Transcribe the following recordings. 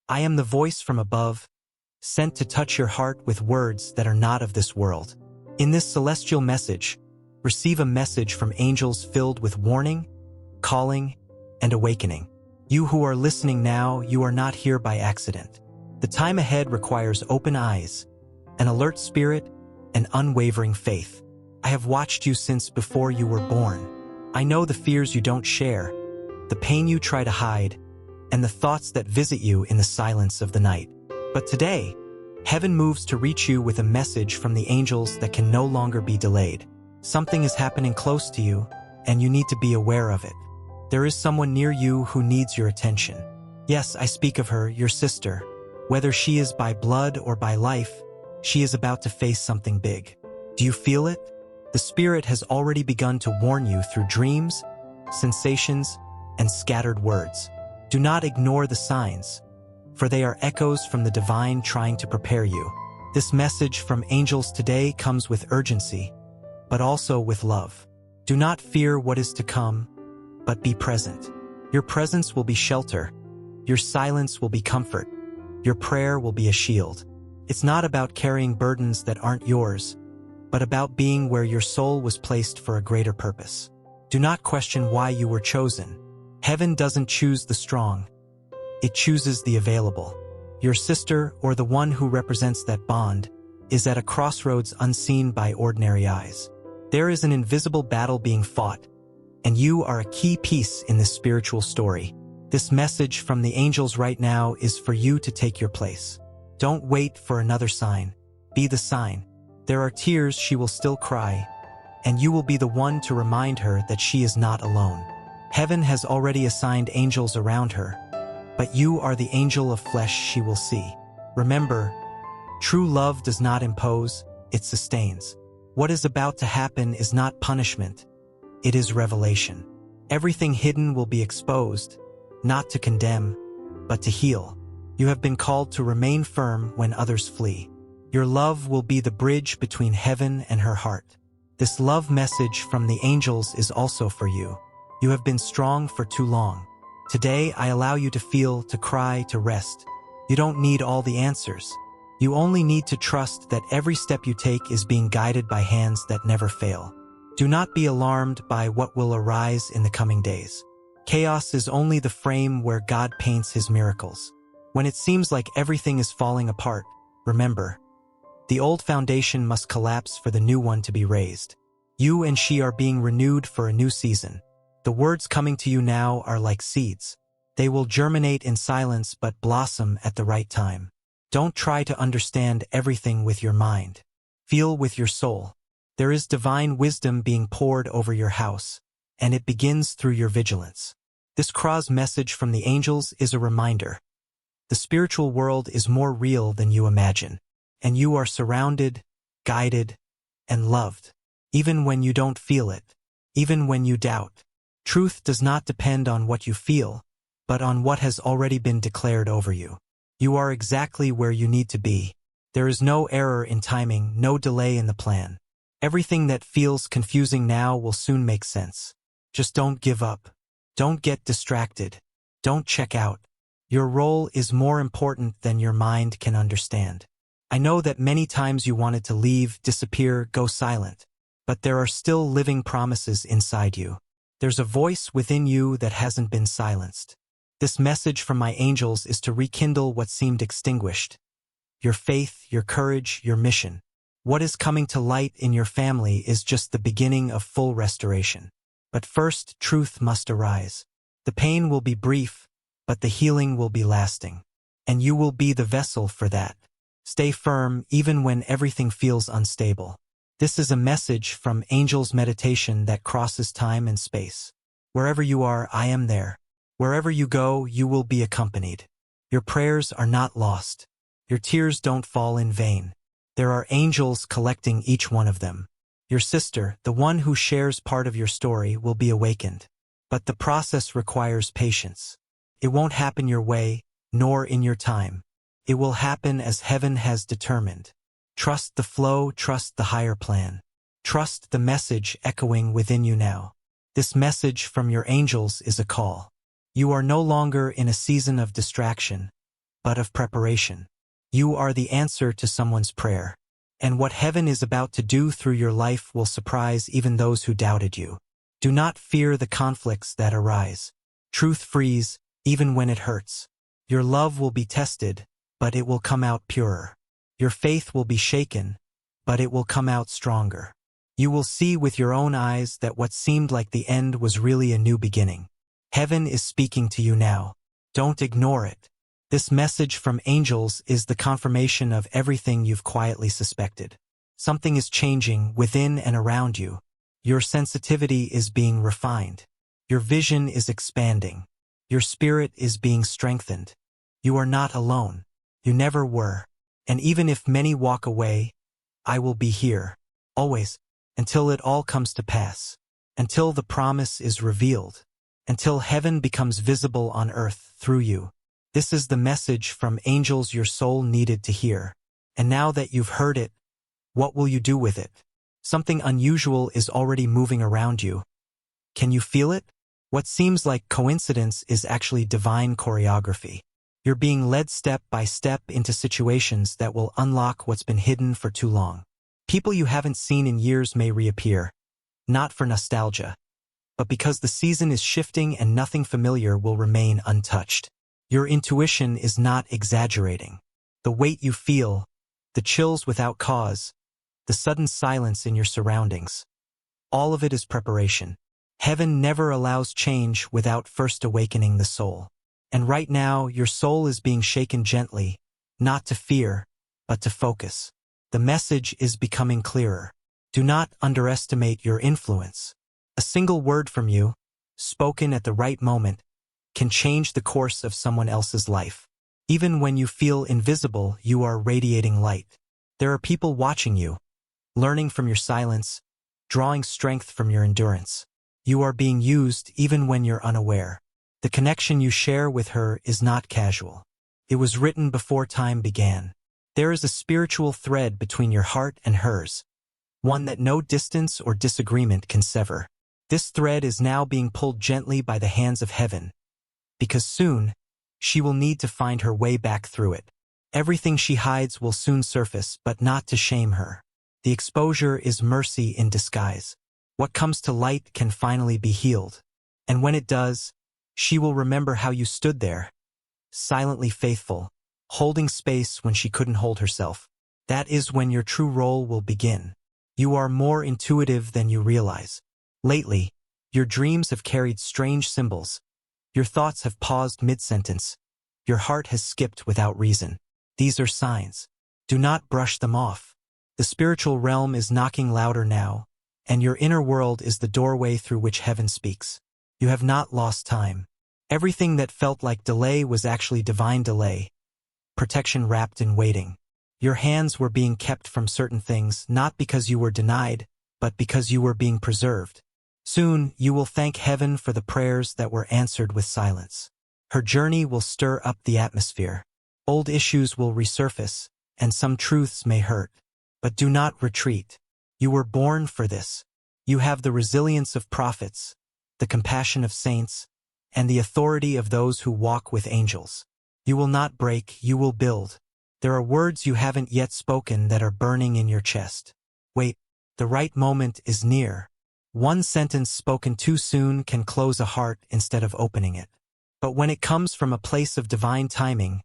I am the voice from above, sent to touch your heart with words that are not of this world. In this celestial message, receive a message from angels filled with warning, calling, and awakening. You who are listening now, you are not here by accident. The time ahead requires open eyes, an alert spirit, and unwavering faith. I have watched you since before you were born. I know the fears you don't share, the pain you try to hide, and the thoughts that visit you in the silence of the night. But today, heaven moves to reach you with a message from the angels that can no longer be delayed. Something is happening close to you, and you need to be aware of it. There is someone near you who needs your attention. Yes, I speak of her, your sister. Whether she is by blood or by life, she is about to face something big. Do you feel it? The Spirit has already begun to warn you through dreams, sensations, and scattered words. Do not ignore the signs, for they are echoes from the divine trying to prepare you. This message from angels today comes with urgency, but also with love. Do not fear what is to come, but be present. Your presence will be shelter. Your silence will be comfort. Your prayer will be a shield. It's not about carrying burdens that aren't yours, but about being where your soul was placed for a greater purpose. Do not question why you were chosen. Heaven doesn't choose the strong. It chooses the available. Your sister, or the one who represents that bond, is at a crossroads unseen by ordinary eyes. There is an invisible battle being fought, and you are a key piece in this spiritual story. This message from the angels right now is for you to take your place. Don't wait for another sign. Be the sign. There are tears she will still cry, and you will be the one to remind her that she is not alone. Heaven has already assigned angels around her, but you are the angel of flesh she will see. Remember, true love does not impose, it sustains. What is about to happen is not punishment, it is revelation. Everything hidden will be exposed, not to condemn, but to heal. You have been called to remain firm when others flee. Your love will be the bridge between heaven and her heart. This love message from the angels is also for you. You have been strong for too long. Today, I allow you to feel, to cry, to rest. You don't need all the answers. You only need to trust that every step you take is being guided by hands that never fail. Do not be alarmed by what will arise in the coming days. Chaos is only the frame where God paints his miracles. When it seems like everything is falling apart, remember, the old foundation must collapse for the new one to be raised. You and she are being renewed for a new season. The words coming to you now are like seeds. They will germinate in silence but blossom at the right time. Don't try to understand everything with your mind. Feel with your soul. There is divine wisdom being poured over your house, and it begins through your vigilance. This cross message from the angels is a reminder. The spiritual world is more real than you imagine, and you are surrounded, guided, and loved. Even when you don't feel it, even when you doubt. Truth does not depend on what you feel, but on what has already been declared over you. You are exactly where you need to be. There is no error in timing, no delay in the plan. Everything that feels confusing now will soon make sense. Just don't give up. Don't get distracted. Don't check out. Your role is more important than your mind can understand. I know that many times you wanted to leave, disappear, go silent, but there are still living promises inside you. There's a voice within you that hasn't been silenced. This message from my angels is to rekindle what seemed extinguished. Your faith, your courage, your mission. What is coming to light in your family is just the beginning of full restoration. But first, truth must arise. The pain will be brief, but the healing will be lasting. And you will be the vessel for that. Stay firm even when everything feels unstable. This is a message from Angel's Meditation that crosses time and space. Wherever you are, I am there. Wherever you go, you will be accompanied. Your prayers are not lost. Your tears don't fall in vain. There are angels collecting each one of them. Your sister, the one who shares part of your story, will be awakened. But the process requires patience. It won't happen your way, nor in your time. It will happen as heaven has determined. Trust the flow, trust the higher plan. Trust the message echoing within you now. This message from your angels is a call. You are no longer in a season of distraction, but of preparation. You are the answer to someone's prayer. And what heaven is about to do through your life will surprise even those who doubted you. Do not fear the conflicts that arise. Truth frees, even when it hurts. Your love will be tested, but it will come out purer. Your faith will be shaken, but it will come out stronger. You will see with your own eyes that what seemed like the end was really a new beginning. Heaven is speaking to you now. Don't ignore it. This message from angels is the confirmation of everything you've quietly suspected. Something is changing within and around you. Your sensitivity is being refined. Your vision is expanding. Your spirit is being strengthened. You are not alone. You never were. And even if many walk away, I will be here, always, until it all comes to pass, until the promise is revealed, until heaven becomes visible on earth through you. This is the message from angels your soul needed to hear. And now that you've heard it, what will you do with it? Something unusual is already moving around you. Can you feel it? What seems like coincidence is actually divine choreography. You're being led step by step into situations that will unlock what's been hidden for too long. People you haven't seen in years may reappear, not for nostalgia, but because the season is shifting and nothing familiar will remain untouched. Your intuition is not exaggerating. The weight you feel, the chills without cause, the sudden silence in your surroundings, all of it is preparation. Heaven never allows change without first awakening the soul. And right now, your soul is being shaken gently, not to fear, but to focus. The message is becoming clearer. Do not underestimate your influence. A single word from you, spoken at the right moment, can change the course of someone else's life. Even when you feel invisible, you are radiating light. There are people watching you, learning from your silence, drawing strength from your endurance. You are being used even when you're unaware. The connection you share with her is not casual. It was written before time began. There is a spiritual thread between your heart and hers, one that no distance or disagreement can sever. This thread is now being pulled gently by the hands of heaven, because soon, she will need to find her way back through it. Everything she hides will soon surface, but not to shame her. The exposure is mercy in disguise. What comes to light can finally be healed. And when it does, she will remember how you stood there, silently faithful, holding space when she couldn't hold herself. That is when your true role will begin. You are more intuitive than you realize. Lately, your dreams have carried strange symbols. Your thoughts have paused mid-sentence. Your heart has skipped without reason. These are signs. Do not brush them off. The spiritual realm is knocking louder now, and your inner world is the doorway through which heaven speaks. You have not lost time. Everything that felt like delay was actually divine delay, protection wrapped in waiting. Your hands were being kept from certain things, not because you were denied, but because you were being preserved. Soon, you will thank heaven for the prayers that were answered with silence. Her journey will stir up the atmosphere. Old issues will resurface, and some truths may hurt. But do not retreat. You were born for this. You have the resilience of prophets, the compassion of saints, and the authority of those who walk with angels. You will not break, you will build. There are words you haven't yet spoken that are burning in your chest. Wait, the right moment is near. One sentence spoken too soon can close a heart instead of opening it. But when it comes from a place of divine timing,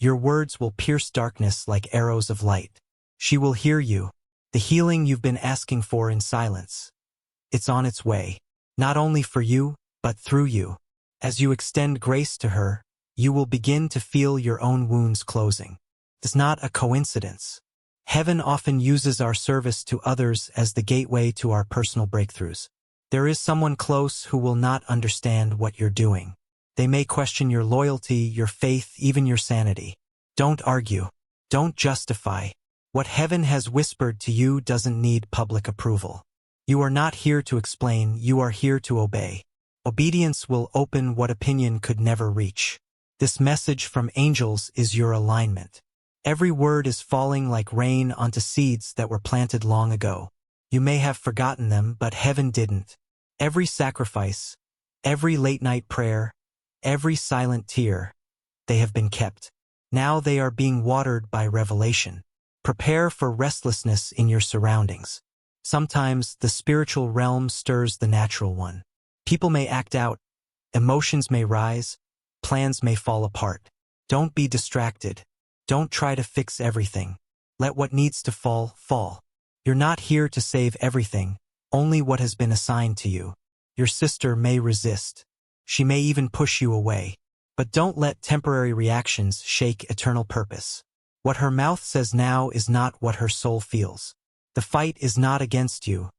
your words will pierce darkness like arrows of light. She will hear you, the healing you've been asking for in silence. It's on its way, not only for you, but through you. As you extend grace to her, you will begin to feel your own wounds closing. It's not a coincidence. Heaven often uses our service to others as the gateway to our personal breakthroughs. There is someone close who will not understand what you're doing. They may question your loyalty, your faith, even your sanity. Don't argue. Don't justify. What heaven has whispered to you doesn't need public approval. You are not here to explain, you are here to obey. Obedience will open what opinion could never reach. This message from angels is your alignment. Every word is falling like rain onto seeds that were planted long ago. You may have forgotten them, but heaven didn't. Every sacrifice, every late-night prayer, every silent tear, they have been kept. Now they are being watered by revelation. Prepare for restlessness in your surroundings. Sometimes the spiritual realm stirs the natural one. People may act out, emotions may rise, plans may fall apart. Don't be distracted. Don't try to fix everything. Let what needs to fall, fall. You're not here to save everything, only what has been assigned to you. Your sister may resist. She may even push you away. But don't let temporary reactions shake eternal purpose. What her mouth says now is not what her soul feels. The fight is not against you.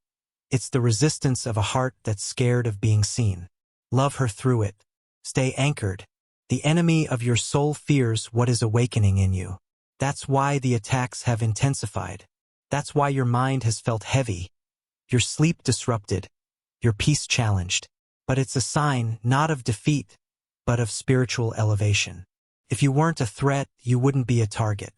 It's the resistance of a heart that's scared of being seen. Love her through it. Stay anchored. The enemy of your soul fears what is awakening in you. That's why the attacks have intensified. That's why your mind has felt heavy, your sleep disrupted, your peace challenged. But it's a sign not of defeat, but of spiritual elevation. If you weren't a threat, you wouldn't be a target.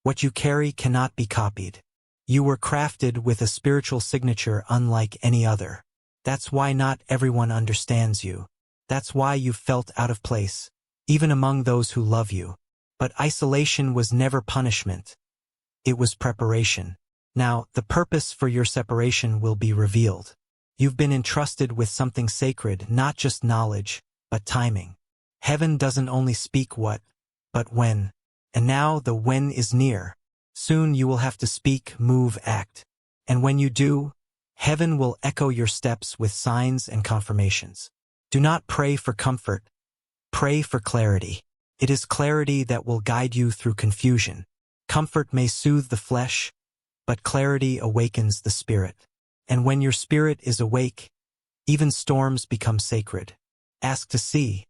What you carry cannot be copied. You were crafted with a spiritual signature unlike any other. That's why not everyone understands you. That's why you've felt out of place, even among those who love you. But isolation was never punishment. It was preparation. Now, the purpose for your separation will be revealed. You've been entrusted with something sacred, not just knowledge, but timing. Heaven doesn't only speak what, but when. And now the when is near. Soon you will have to speak, move, act. And when you do, heaven will echo your steps with signs and confirmations. Do not pray for comfort. Pray for clarity. It is clarity that will guide you through confusion. Comfort may soothe the flesh, but clarity awakens the spirit. And when your spirit is awake, even storms become sacred. Ask to see,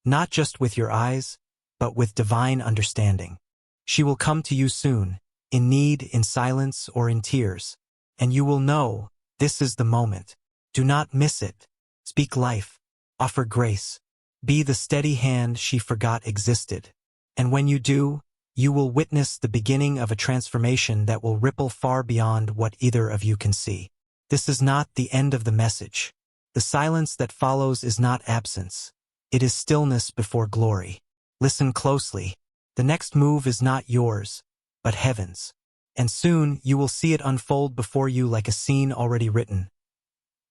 not just with your eyes, but with divine understanding. She will come to you soon, in need, in silence, or in tears. And you will know, this is the moment. Do not miss it. Speak life. Offer grace. Be the steady hand she forgot existed. And when you do, you will witness the beginning of a transformation that will ripple far beyond what either of you can see. This is not the end of the message. The silence that follows is not absence. It is stillness before glory. Listen closely. The next move is not yours, but heaven's. And soon you will see it unfold before you like a scene already written.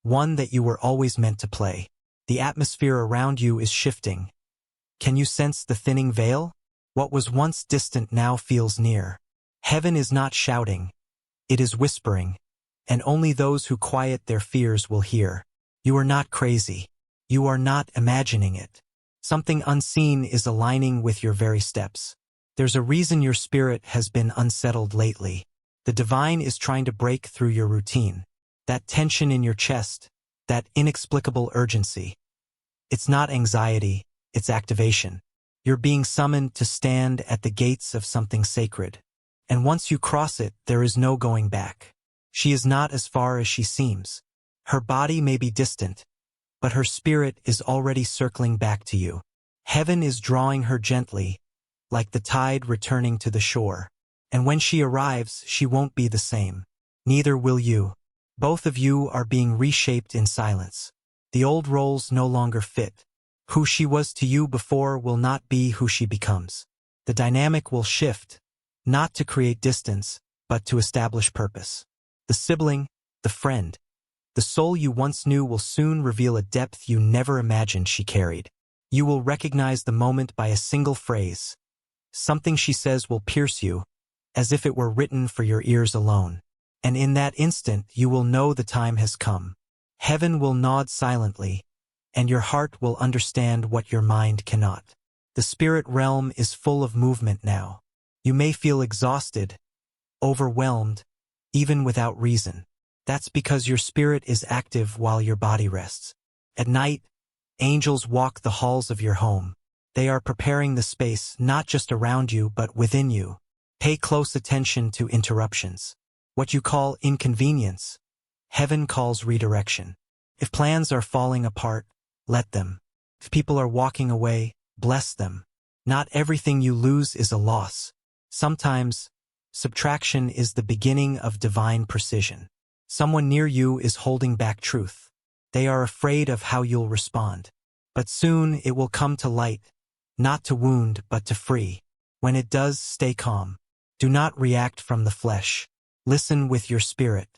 One that you were always meant to play. The atmosphere around you is shifting. Can you sense the thinning veil? What was once distant now feels near. Heaven is not shouting. It is whispering. And only those who quiet their fears will hear. You are not crazy. You are not imagining it. Something unseen is aligning with your very steps. There's a reason your spirit has been unsettled lately. The divine is trying to break through your routine. That tension in your chest, that inexplicable urgency. It's not anxiety, it's activation. You're being summoned to stand at the gates of something sacred. And once you cross it, there is no going back. She is not as far as she seems. Her body may be distant, but her spirit is already circling back to you. Heaven is drawing her gently, like the tide returning to the shore. And when she arrives, she won't be the same. Neither will you. Both of you are being reshaped in silence. The old roles no longer fit. Who she was to you before will not be who she becomes. The dynamic will shift, not to create distance, but to establish purpose. The sibling, the friend, the soul you once knew will soon reveal a depth you never imagined she carried. You will recognize the moment by a single phrase. Something she says will pierce you, as if it were written for your ears alone. And in that instant you will know the time has come. Heaven will nod silently, and your heart will understand what your mind cannot. The spirit realm is full of movement now. You may feel exhausted, overwhelmed, even without reason. That's because your spirit is active while your body rests. At night, angels walk the halls of your home. They are preparing the space not just around you but within you. Pay close attention to interruptions. What you call inconvenience, heaven calls redirection. If plans are falling apart, let them. If people are walking away, bless them. Not everything you lose is a loss. Sometimes, subtraction is the beginning of divine precision. Someone near you is holding back truth. They are afraid of how you'll respond. But soon it will come to light, not to wound but to free. When it does, stay calm. Do not react from the flesh. Listen with your spirit.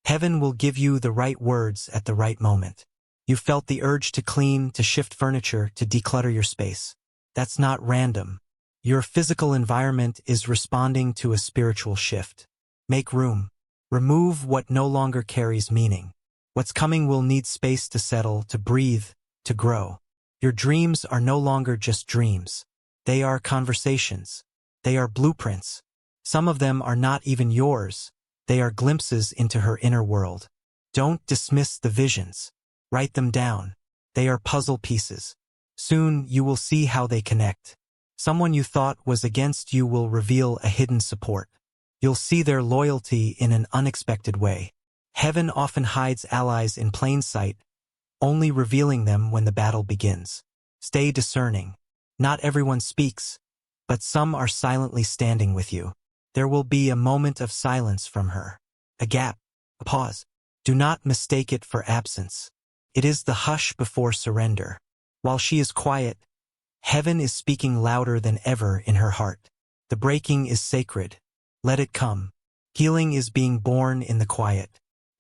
Heaven will give you the right words at the right moment. You felt the urge to clean, to shift furniture, to declutter your space. That's not random. Your physical environment is responding to a spiritual shift. Make room. Remove what no longer carries meaning. What's coming will need space to settle, to breathe, to grow. Your dreams are no longer just dreams. They are conversations. They are blueprints. Some of them are not even yours. They are glimpses into her inner world. Don't dismiss the visions. Write them down. They are puzzle pieces. Soon you will see how they connect. Someone you thought was against you will reveal a hidden support. You'll see their loyalty in an unexpected way. Heaven often hides allies in plain sight, only revealing them when the battle begins. Stay discerning. Not everyone speaks, but some are silently standing with you. There will be a moment of silence from her. A gap, a pause. Do not mistake it for absence. It is the hush before surrender. While she is quiet, heaven is speaking louder than ever in her heart. The breaking is sacred. Let it come. Healing is being born in the quiet.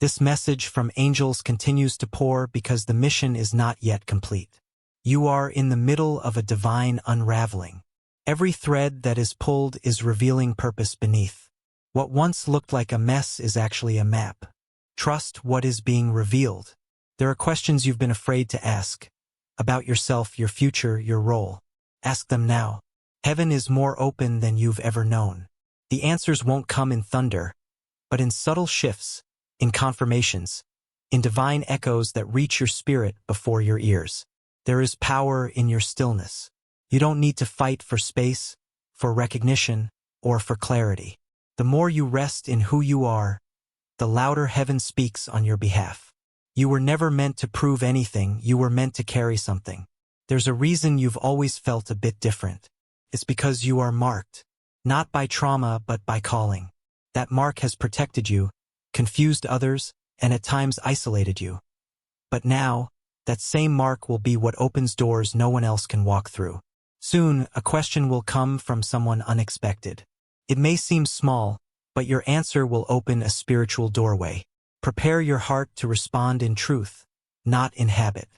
This message from angels continues to pour because the mission is not yet complete. You are in the middle of a divine unraveling. Every thread that is pulled is revealing purpose beneath. What once looked like a mess is actually a map. Trust what is being revealed. There are questions you've been afraid to ask. About yourself, your future, your role. Ask them now. Heaven is more open than you've ever known. The answers won't come in thunder, but in subtle shifts, in confirmations, in divine echoes that reach your spirit before your ears. There is power in your stillness. You don't need to fight for space, for recognition, or for clarity. The more you rest in who you are, the louder heaven speaks on your behalf. You were never meant to prove anything, you were meant to carry something. There's a reason you've always felt a bit different. It's because you are marked, not by trauma but by calling. That mark has protected you, confused others, and at times isolated you. But now, that same mark will be what opens doors no one else can walk through. Soon, a question will come from someone unexpected. It may seem small, but your answer will open a spiritual doorway. Prepare your heart to respond in truth, not in habit.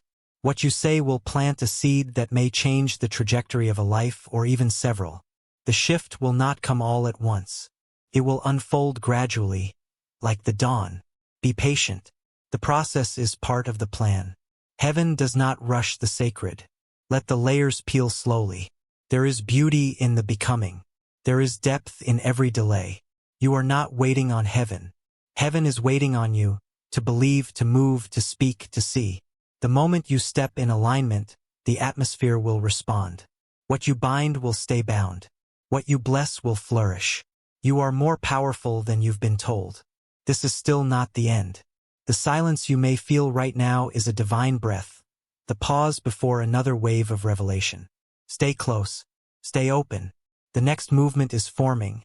What you say will plant a seed that may change the trajectory of a life or even several. The shift will not come all at once. It will unfold gradually, like the dawn. Be patient. The process is part of the plan. Heaven does not rush the sacred. Let the layers peel slowly. There is beauty in the becoming. There is depth in every delay. You are not waiting on heaven. Heaven is waiting on you, to believe, to move, to speak, to see. The moment you step in alignment, the atmosphere will respond. What you bind will stay bound. What you bless will flourish. You are more powerful than you've been told. This is still not the end. The silence you may feel right now is a divine breath, the pause before another wave of revelation. Stay close. Stay open. The next movement is forming,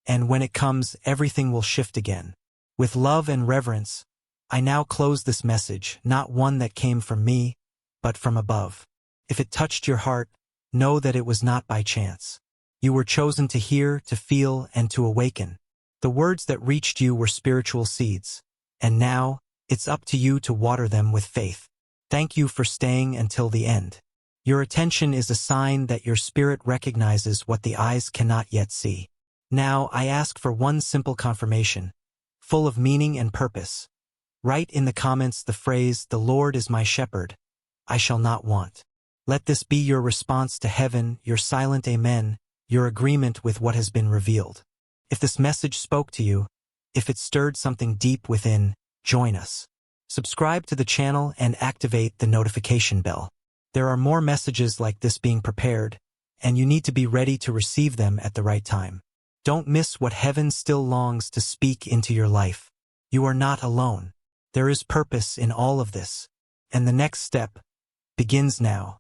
and when it comes, everything will shift again. With love and reverence, I now close this message, not one that came from me, but from above. If it touched your heart, know that it was not by chance. You were chosen to hear, to feel, and to awaken. The words that reached you were spiritual seeds, and now, it's up to you to water them with faith. Thank you for staying until the end. Your attention is a sign that your spirit recognizes what the eyes cannot yet see. Now, I ask for one simple confirmation, full of meaning and purpose. Write in the comments the phrase, "The Lord is my shepherd, I shall not want." Let this be your response to heaven, your silent amen, your agreement with what has been revealed. If this message spoke to you, if it stirred something deep within, join us. Subscribe to the channel and activate the notification bell. There are more messages like this being prepared, and you need to be ready to receive them at the right time. Don't miss what heaven still longs to speak into your life. You are not alone. There is purpose in all of this, and the next step begins now.